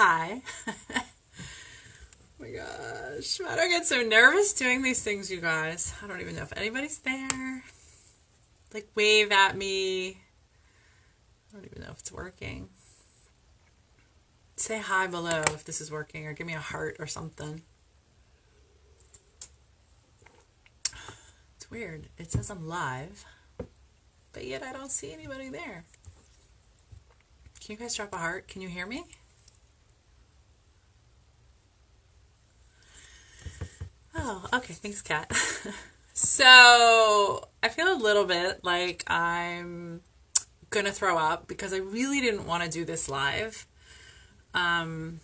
Hi. Oh my gosh. Why do I get so nervous doing these things, you guys? I don't even know if anybody's there. Like, wave at me. I don't even know if it's working. Say hi below if this is working, or give me a heart or something. It's weird. It says I'm live, but yet I don't see anybody there. Can you guys drop a heart? Can you hear me? Oh, okay. Thanks, Kat. So I feel a little bit like I'm gonna throw up because I really didn't want to do this live. I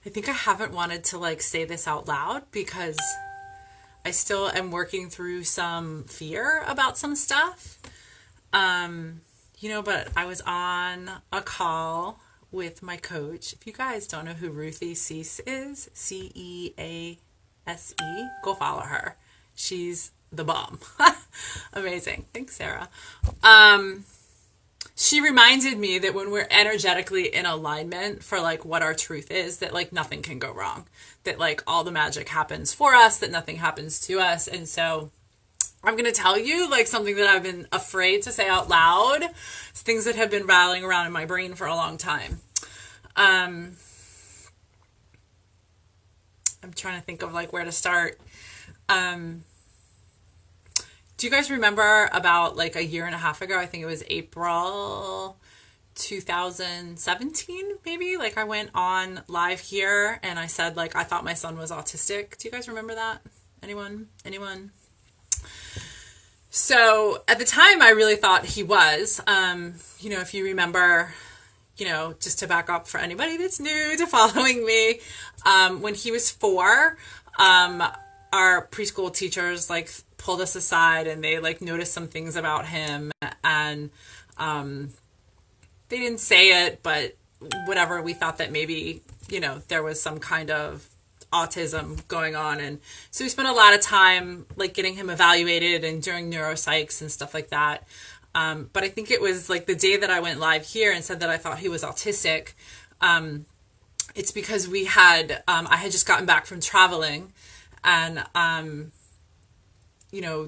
think I haven't wanted to like say this out loud because I still am working through some fear about some stuff. But I was on a call with my coach. If you guys don't know who Ruthie Cease is, Cease, go follow her. She's the bomb. Amazing. Thanks, Sarah. She reminded me that when we're energetically in alignment for like what our truth is, that like nothing can go wrong, that like all the magic happens for us, that nothing happens to us. And so I'm going to tell you like something that I've been afraid to say out loud. It's things that have been rattling around in my brain for a long time. I'm trying to think of like where to start. Do you guys remember about like a year and a half ago? I think it was April 2017, maybe? Like I went on live here and I said like I thought my son was autistic. Do you guys remember that? Anyone? So at the time I really thought he was. If you remember, just to back up for anybody that's new to following me, when he was 4, our preschool teachers like pulled us aside and they like noticed some things about him, and they didn't say it, but whatever, we thought that maybe there was some kind of autism going on. And so we spent a lot of time like getting him evaluated and doing neuropsychs and stuff like that. But I think it was like the day that I went live here and said that I thought he was autistic. It's because I had just gotten back from traveling, and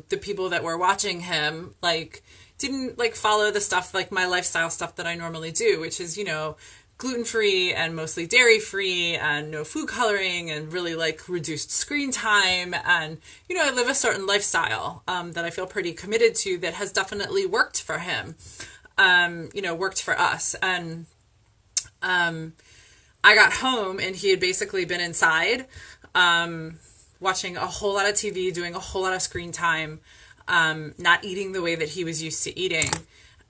the people that were watching him like didn't like follow the stuff, like my lifestyle stuff that I normally do, which is gluten-free and mostly dairy-free and no food coloring and really like reduced screen time. And I live a certain lifestyle that I feel pretty committed to, that has definitely worked for him, worked for us. And I got home and he had basically been inside watching a whole lot of TV, doing a whole lot of screen time, not eating the way that he was used to eating.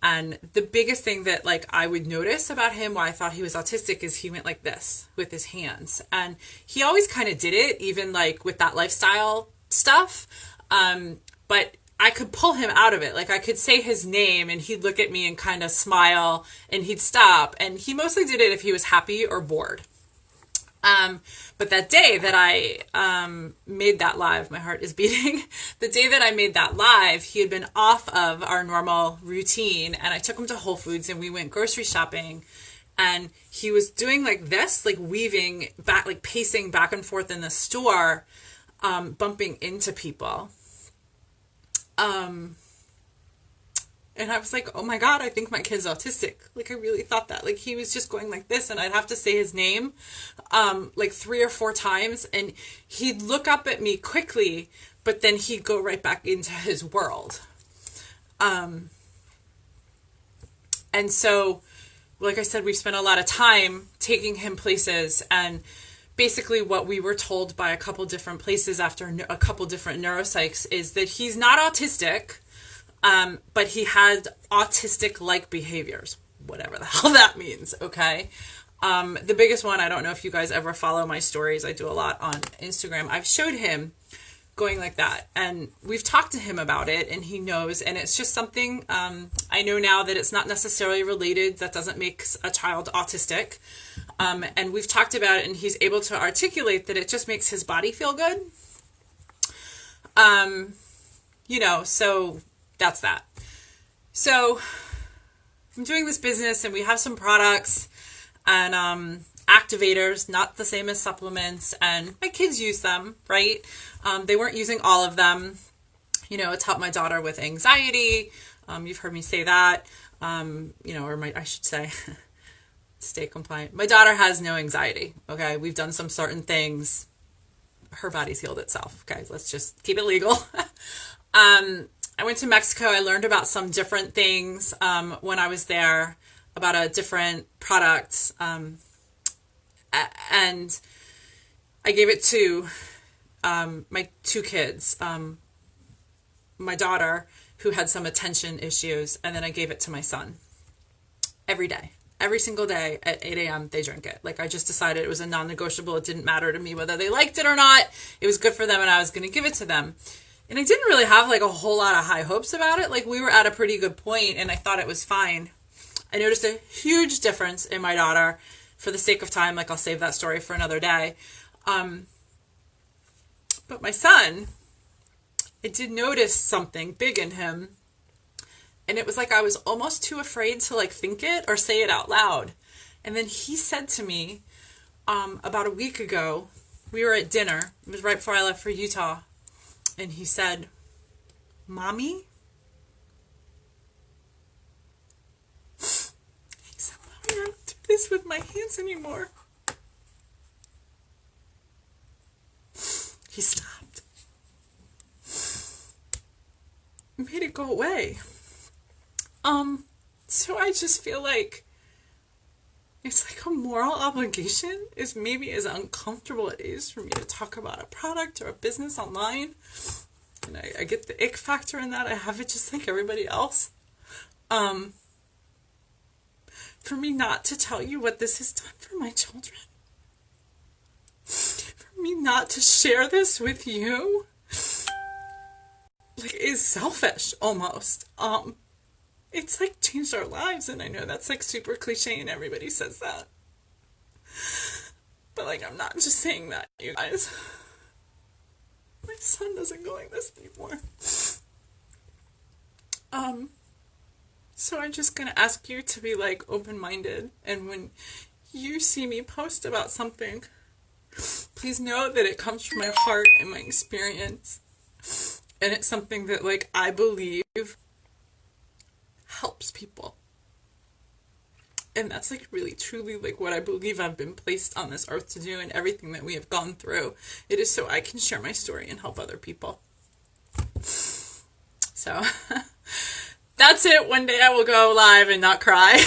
And the biggest thing that like I would notice about him, why I thought he was autistic, is he went like this with his hands. And he always kind of did it, even like with that lifestyle stuff. But I could pull him out of it. Like I could say his name and he'd look at me and kind of smile and he'd stop. And he mostly did it if he was happy or bored. But that day that I made that live, my heart is beating. The day that I made that live, he had been off of our normal routine, and I took him to Whole Foods and we went grocery shopping, and he was doing like this, like weaving back, like pacing back and forth in the store, bumping into people. And I was like, oh my God, I think my kid's autistic. Like, I really thought that. Like, he was just going like this, and I'd have to say his name, like 3 or 4 times, and he'd look up at me quickly, but then he'd go right back into his world. And so, like I said, we spent a lot of time taking him places, and basically what we were told by a couple different places after a couple different neuropsychs is that he's not autistic, but he had autistic-like behaviors, whatever the hell that means, okay? The biggest one, I don't know if you guys ever follow my stories. I do a lot on Instagram. I've showed him going like that, and we've talked to him about it, and he knows, and it's just something, I know now that it's not necessarily related. That doesn't make a child autistic. And we've talked about it, and he's able to articulate that it just makes his body feel good. So that's that. So I'm doing this business and we have some products and activators, not the same as supplements. And my kids use them, right? They weren't using all of them. You know, it's helped my daughter with anxiety. You've heard me say that. You know, I should say, stay compliant. My daughter has no anxiety. Okay. We've done some certain things. Her body's healed itself. Okay. Let's just keep it legal. I went to Mexico. I learned about some different things, when I was there, about a different product. And I gave it to, my two kids, my daughter, who had some attention issues, and then I gave it to my son. Every day, every single day at 8 a.m. they drank it. Like, I just decided it was a non-negotiable. It didn't matter to me whether they liked it or not. It was good for them, and I was going to give it to them. And I didn't really have like a whole lot of high hopes about it. Like, we were at a pretty good point, and I thought it was fine. I noticed a huge difference in my daughter. For the sake of time, like, I'll save that story for another day. But my son, I did notice something big in him. And it was like I was almost too afraid to like think it or say it out loud. And then he said to me, about a week ago, we were at dinner. It was right before I left for Utah. And he said, "Mommy?" He said, "Mommy, I don't do this with my hands anymore." He stopped. Made it go away. So I just feel like it's like a moral obligation, is maybe as uncomfortable it is for me to talk about a product or a business online. And I get the ick factor in that. I have it just like everybody else. For me not to tell you what this has done for my children. For me not to share this with you, like, is selfish almost. It's like changed our lives, and I know that's like super cliche and everybody says that. But like, I'm not just saying that, you guys. My son doesn't go like this anymore. So I'm just gonna ask you to be like open-minded, and when you see me post about something, please know that it comes from my heart and my experience. And it's something that like I believe helps people. And that's like really truly like what I believe I've been placed on this earth to do, and everything that we have gone through. It is so I can share my story and help other people. So that's it. One day I will go live and not cry.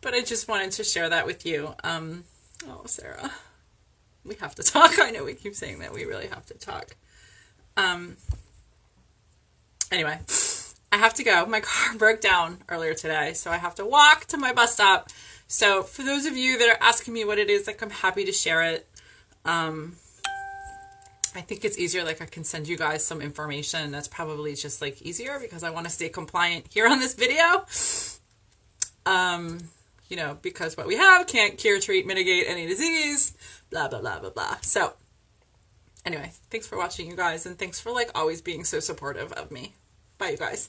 But I just wanted to share that with you. Oh, Sarah, we have to talk. I know we keep saying that. We really have to talk. Anyway, I have to go. My car broke down earlier today, so I have to walk to my bus stop. So for those of you that are asking me what it is, like, I'm happy to share it. I think it's easier, like, I can send you guys some information. That's probably just like easier because I want to stay compliant here on this video. You know, because what we have can't cure, treat, mitigate any disease, blah, blah, blah, blah, blah. So anyway, thanks for watching, you guys, and thanks for like always being so supportive of me. Bye, you guys.